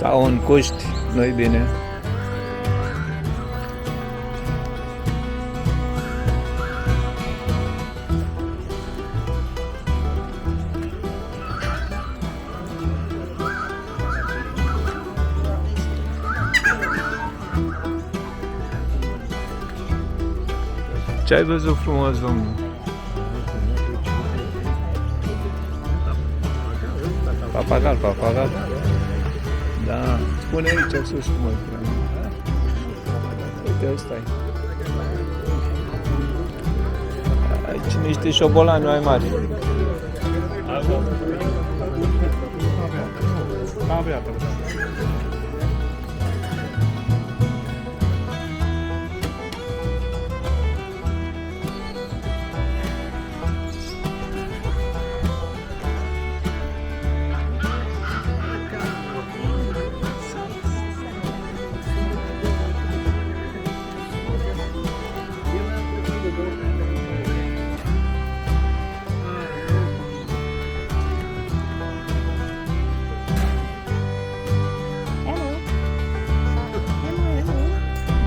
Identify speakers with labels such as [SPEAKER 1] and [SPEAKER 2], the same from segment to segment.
[SPEAKER 1] Taon Coast, noi bine. Ce ai văzut frumos, domnul? Papagal, papagal. Da, spune aici sus cum îl pune. Uite, ăsta e. Aici niște șobolani mai mari.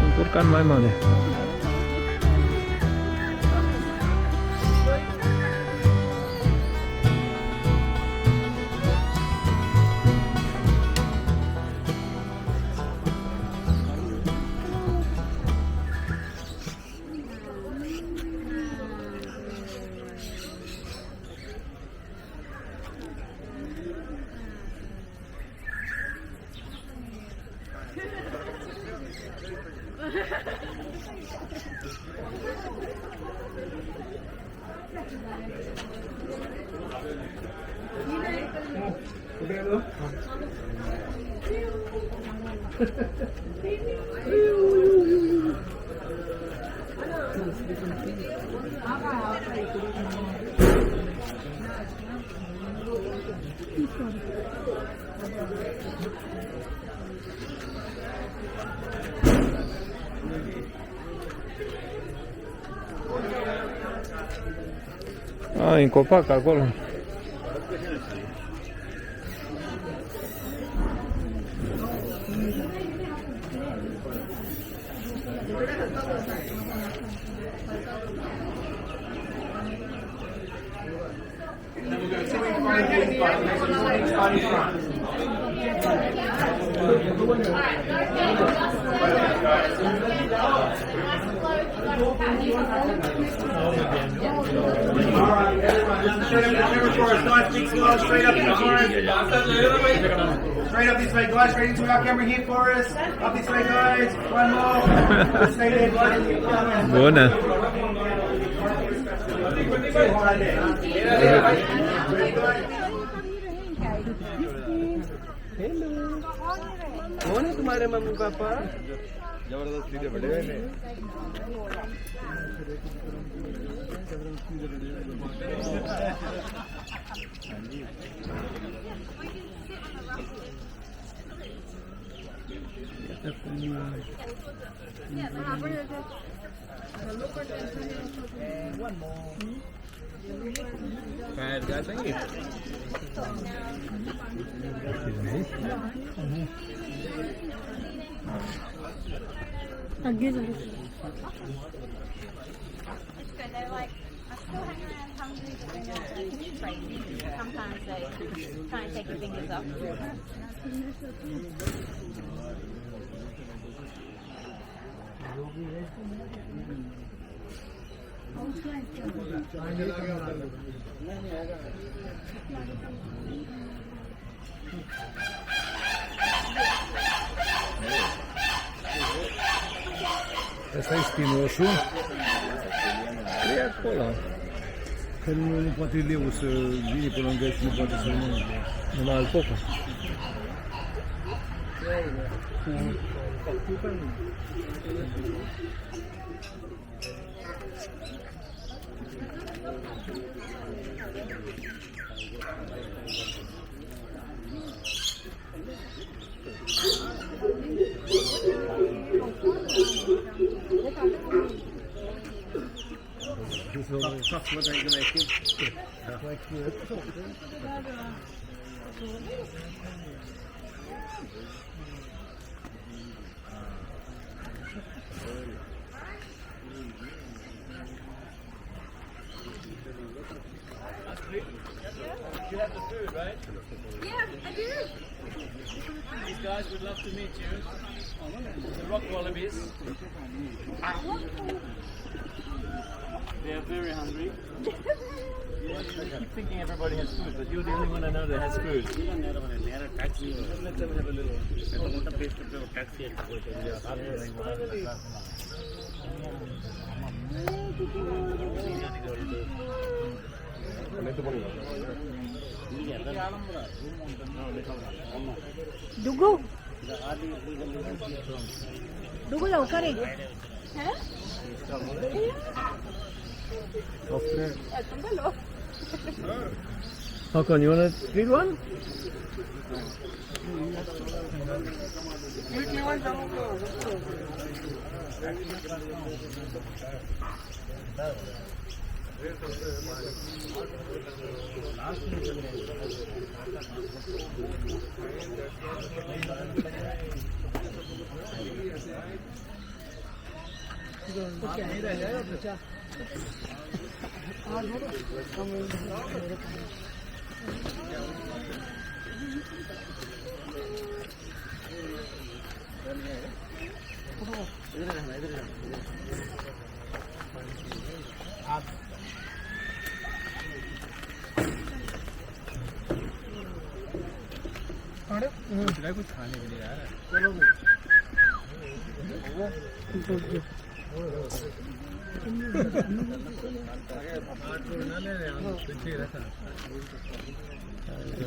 [SPEAKER 1] Un curcan mai mare. În copac acolo.
[SPEAKER 2] Straight up this way, guys. Straight into our camera here for us. Up this way, guys. One more. Stay there, guys.
[SPEAKER 1] Bună.
[SPEAKER 2] कौन है तुम्हारे mummy papa?
[SPEAKER 3] जबरदस्ती से बड़े हुए पैर जाते हैं
[SPEAKER 4] आगे चलो
[SPEAKER 5] They're like, I still hang around hungry, but they're not crazy. Sometimes they try and take your fingers off.
[SPEAKER 3] Ăsta e spinoșul.
[SPEAKER 1] E acolo.
[SPEAKER 3] Că nu poate leu să vine pe lângă și nu poate să mănânce.
[SPEAKER 1] Numai al popa.
[SPEAKER 3] That's what I'm gonna make it.
[SPEAKER 1] You have the food, right?
[SPEAKER 5] Yeah, I do.
[SPEAKER 1] These guys would love to meet you. The rock wallabies. They are very hungry. You keep thinking everybody has food, but you're the only one I know that has food. Just let them have a little.
[SPEAKER 4] 누구? 누구야 옷가리?
[SPEAKER 1] Hakon, you want to read one?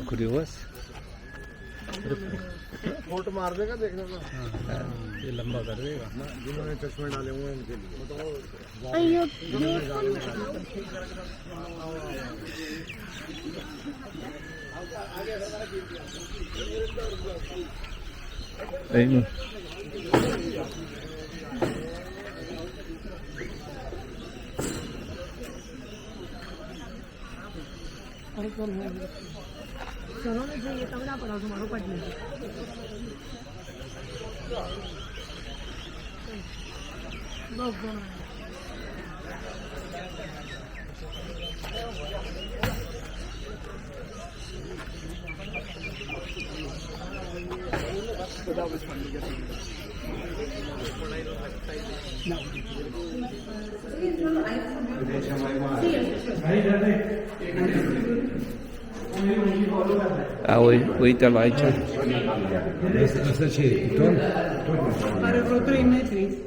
[SPEAKER 3] Curious.
[SPEAKER 2] Photo मार देगा देखना ना
[SPEAKER 3] ये लंबा कर देगा ना जिन्होंने चश्मे डाले हुए हैं इनके लिए
[SPEAKER 4] अयो
[SPEAKER 1] Ayun.
[SPEAKER 4] चलो ना ये तब ना पड़ा तुम्हारो पढ़ने
[SPEAKER 1] Wait till I check.
[SPEAKER 3] Asta ce e? Piton?
[SPEAKER 4] Are vreo 3 metri.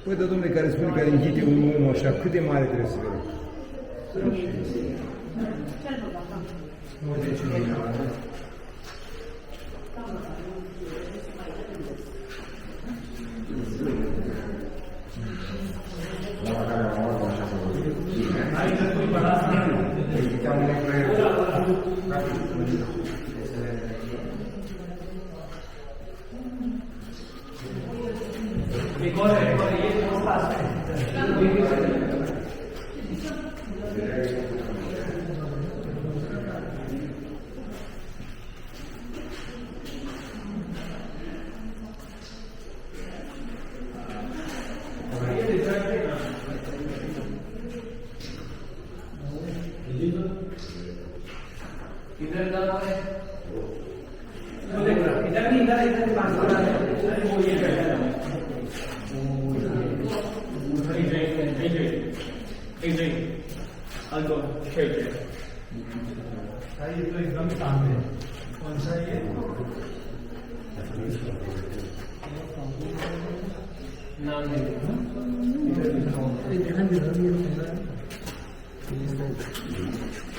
[SPEAKER 3] Păi, dar domnule, care spune că înghite un om așa, cât de mare trebuie să fie?
[SPEAKER 1] I'll go straight there.
[SPEAKER 4] Gracias.